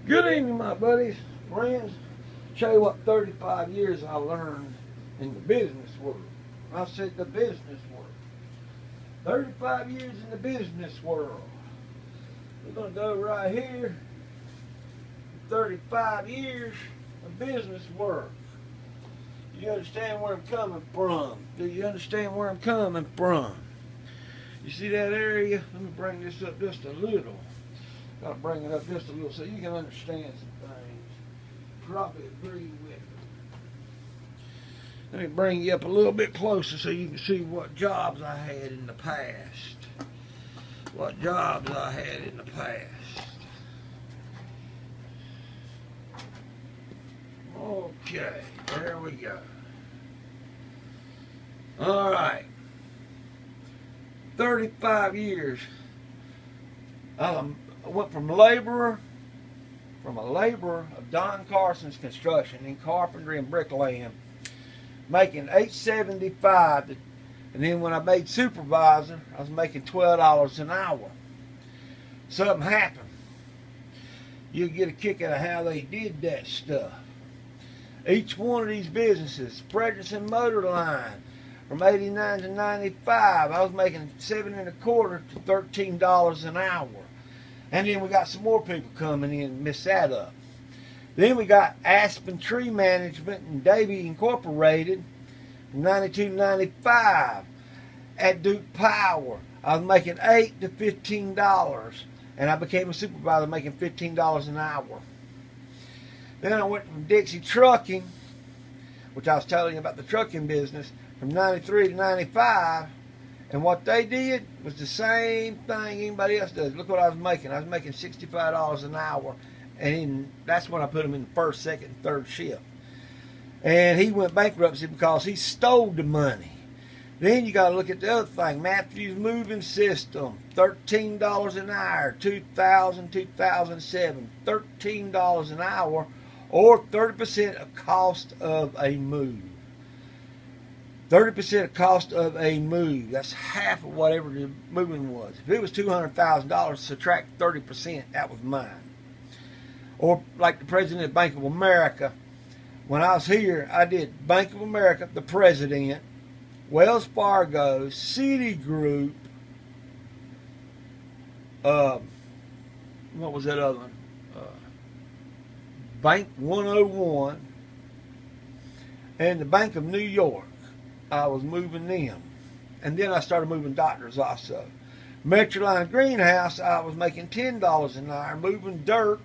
Good evening, my buddies, friends. Show you what 35 years I learned in the business world. I said the business world. 35 years in the business world. We're going to go right here. 35 years of business work. You understand where I'm coming from? Do you understand where I'm coming from? You see that area? Let me bring this up just a little. Got to bring it up just a little so you can understand some things. Probably agree with me. Let me bring you up a little bit closer so you can see what jobs I had in the past. What jobs I had in the past. Okay, there we go. All right. 35 years. I went from a laborer of Don Carson's construction in carpentry and bricklaying, making $8.75, and then when I made supervisor, I was making $12 an hour. Something happened. You get a kick out of how they did that stuff. Each one of these businesses, Frederickson Motor Line, from 89 to 95, I was making $7.25 to $13 an hour. And then we got some more people coming in and mess that up. Then we got Aspen Tree Management and Davie Incorporated from 92 to 95 at Duke Power. I was making $8 to $15, and I became a supervisor making $15 an hour. Then I went from Dixie Trucking, which I was telling you about the trucking business, from 93 to 95. And what they did was the same thing anybody else does. Look what I was making. I was making $65 an hour. And that's when I put him in the first, second, and third shift. And he went bankruptcy because he stole the money. Then you got to look at the other thing. Matthews Moving System, $13 an hour, 2000, 2007, $13 an hour, or 30% of cost of a move. 30% of cost of a move. That's half of whatever the moving was. If it was $200,000, subtract 30%, that was mine. Or like the president of Bank of America, when I was here, I did Bank of America, the president, Wells Fargo, Citigroup, what was that other one? Bank 101, and the Bank of New York. I was moving them. And then I started moving doctors also. Metroline Greenhouse, I was making $10 an hour, moving dirt,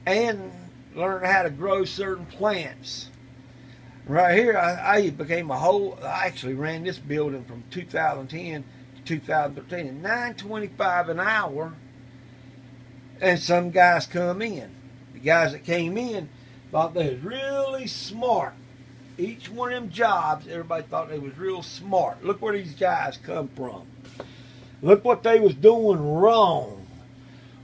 and learning how to grow certain plants. Right here, I became I actually ran this building from 2010 to 2013 at $9.25 an hour, and some guys come in. The guys that came in thought they was really smart. Each one of them jobs, everybody thought they was real smart. Look where these guys come from. Look what they was doing wrong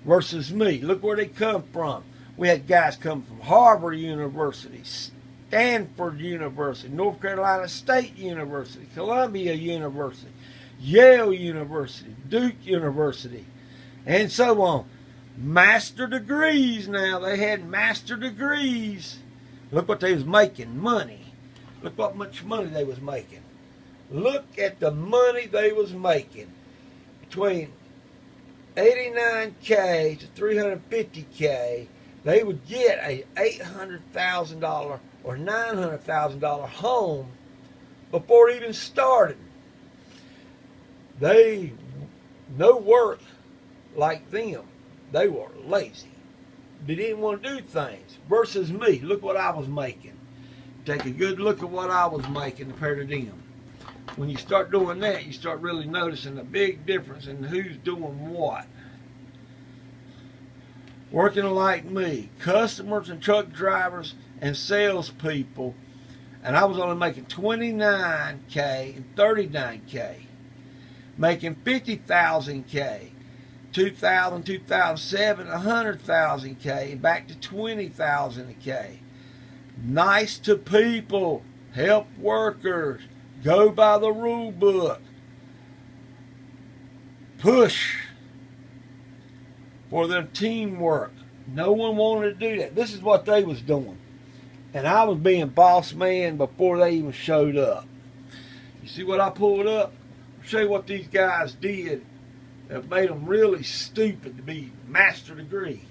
versus me. Look where they come from. We had guys come from Harvard University, Stanford University, North Carolina State University, Columbia University, Yale University, Duke University, and so on. Master degrees now. They had master degrees. Look what they was making, money. Look what much money they was making. Look at the money they was making. Between $89K to $350K, they would get a $800,000 or $900,000 home before it even started. They no work like them. They were lazy. They didn't want to do things. Versus me, look what I was making. Take a good look at what I was making compared to them. When you start doing that, you start really noticing a big difference in who's doing what. Working like me, customers and truck drivers and salespeople, and I was only making $29K and $39K. Making $50,000K, 2000, 2007, $100,000K, and back to $20,000K. Nice to people, help workers, go by the rule book, push for their teamwork, No one wanted to do that. This is what they was doing. And I was being boss man before they even showed up. You see what I pulled up? I'll show you what these guys did that made them really stupid to be master degree.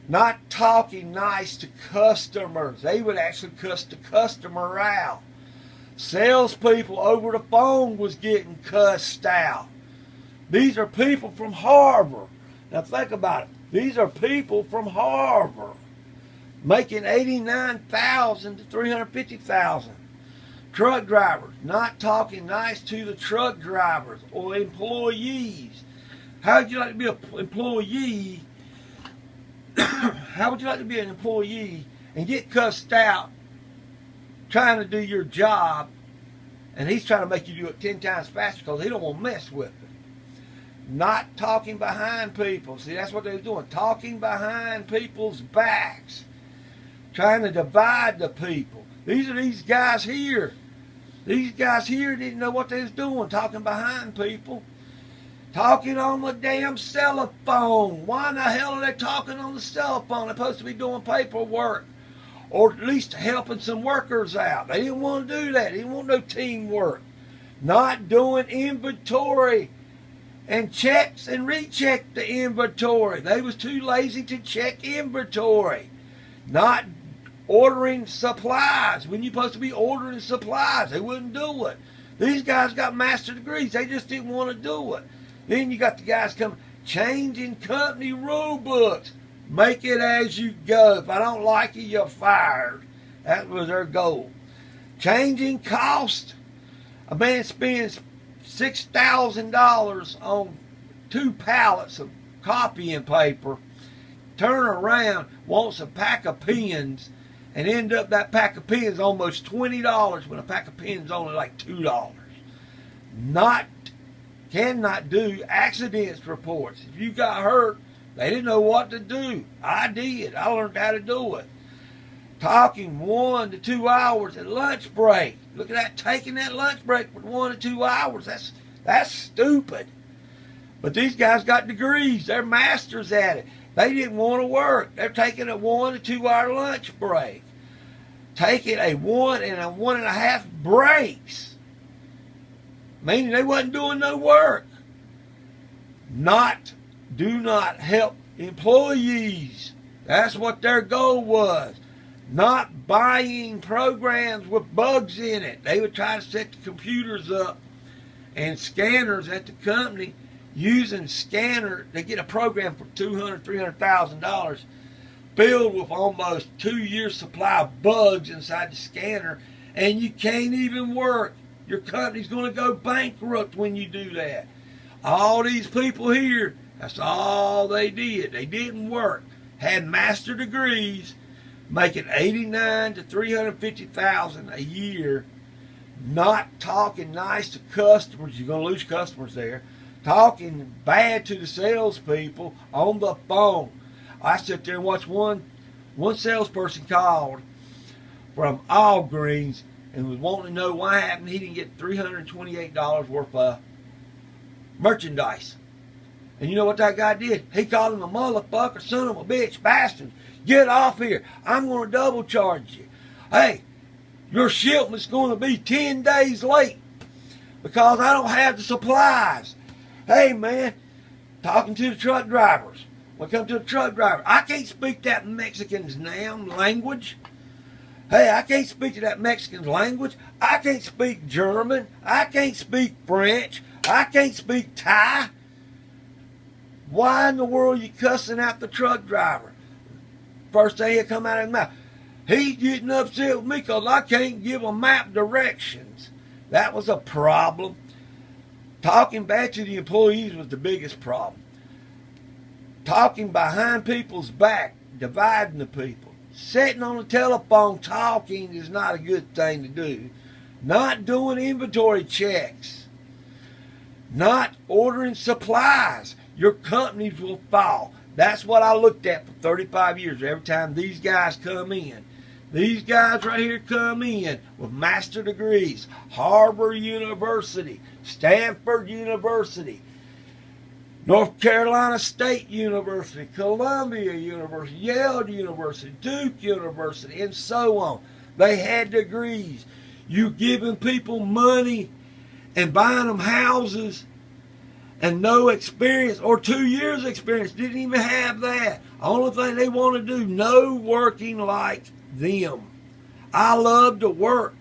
Not talking nice to customers. They would actually cuss the customer out. Salespeople over the phone was getting cussed out. These are people from Harvard. Now think about it. These are people from Harvard making $89,000 to $350,000. Truck drivers not talking nice to the truck drivers or employees. How would you like to be an employee? How would you like to be an employee and get cussed out trying to do your job, and he's trying to make you do it 10 times faster because he don't want to mess with it? Not talking behind people. See, that's what they were doing. Talking behind people's backs. Trying to divide the people. These are these guys here. These guys here didn't know what they was doing, talking behind people. Talking on the damn cell phone. Why in the hell are they talking on the cell phone? They're supposed to be doing paperwork. Or at least helping some workers out. They didn't want to do that. They didn't want no teamwork. Not doing inventory and checks and recheck the inventory. They was too lazy to check inventory. Not ordering supplies when you're supposed to be ordering supplies. They wouldn't do it. These guys got master degrees. They just didn't want to do it. Then you got the guys coming, changing company rule books. Make it as you go. If I don't like you, you're fired. That was their goal. Changing cost. A man spends $6,000 on 2 pallets of copying paper, turn around, wants a pack of pens, and end up that pack of pens almost $20 when a pack of pens only like $2. Cannot do accidents reports. If you got hurt, they didn't know what to do. I did. I learned how to do it. Talking 1 to 2 hours at lunch break. Look at that, taking that lunch break for 1 to 2 hours. That's stupid. But these guys got degrees. They're masters at it. They didn't want to work. They're taking a 1 to 2 hour lunch break. Taking a 1 and a 1.5 breaks. Meaning they wasn't doing no work. Do not help employees. That's what their goal was. Not buying programs with bugs in it. They would try to set the computers up and scanners at the company using scanner. They get a program for $200,000, $300,000 filled with almost 2 years supply of bugs inside the scanner, and you can't even work. Your company's going to go bankrupt when you do that. All these people here, that's all they did. They didn't work. Had master degrees, making $89,000 to $350,000 a year, not talking nice to customers. You're going to lose customers there. Talking bad to the salespeople on the phone. I sit there and watch one salesperson called from Allgreens and was wanting to know why happened he didn't get $328 worth of merchandise. And you know what that guy did? He called him a motherfucker, son of a bitch, bastard. Get off here. I'm going to double charge you. Hey, your shipment's going to be 10 days late because I don't have the supplies. Hey, man, talking to the truck drivers. When it comes to the truck driver, I can't speak that Mexican's language. Hey, I can't speak to that Mexican's language. I can't speak German. I can't speak French. I can't speak Thai. Why in the world are you cussing out the truck driver? First thing that come out of his mouth. He's getting upset with me because I can't give him map directions. That was a problem. Talking bad to the employees was the biggest problem. Talking behind people's back, dividing the people. Sitting on the telephone talking is not a good thing to do. Not doing inventory checks. Not ordering supplies. Your companies will fall. That's what I looked at for 35 years. Every time these guys come in. These guys right here come in with master degrees. Harvard University, Stanford University. North Carolina State University, Columbia University, Yale University, Duke University, and so on. They had degrees. You giving people money and buying them houses and no experience or 2 years experience. Didn't even have that. Only thing they want to do, no working like them. I love to work.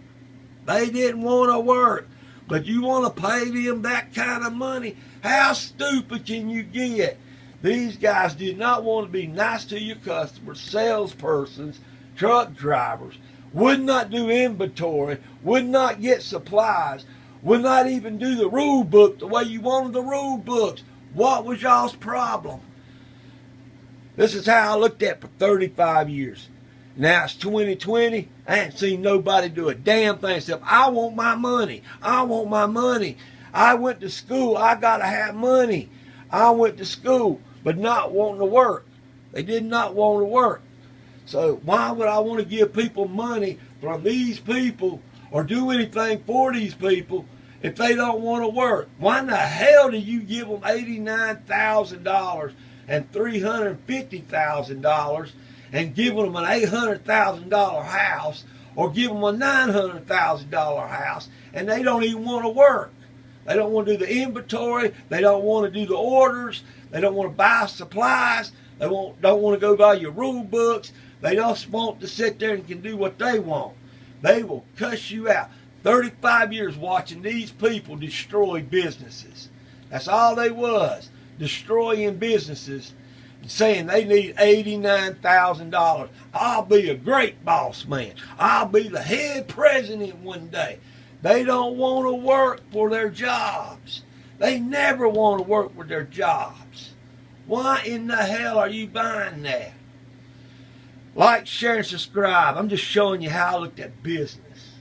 They didn't want to work. But you want to pay them that kind of money? How stupid can you get? These guys did not want to be nice to your customers, salespersons, truck drivers, would not do inventory, would not get supplies, would not even do the rule book the way you wanted the rule books. What was y'all's problem? This is how I looked at it for 35 years. Now it's 2020. I ain't seen nobody do a damn thing except, I want my money. I want my money. I went to school. I got to have money. I went to school, but not wanting to work. They did not want to work. So why would I want to give people money from these people or do anything for these people if they don't want to work? Why in the hell do you give them $89,000 and $350,000 and give them an $800,000 house or give them a $900,000 house and they don't even want to work? They don't want to do the inventory. They don't want to do the orders. They don't want to buy supplies. They don't want to go by your rule books. They just want to sit there and can do what they want. They will cuss you out. 35 years watching these people destroy businesses. That's all they was, destroying businesses, saying they need $89,000. I'll be a great boss man. I'll be the head president one day. They don't want to work for their jobs. They never want to work for their jobs. Why in the hell are you buying that? Like, share, and subscribe. I'm just showing you how I looked at business.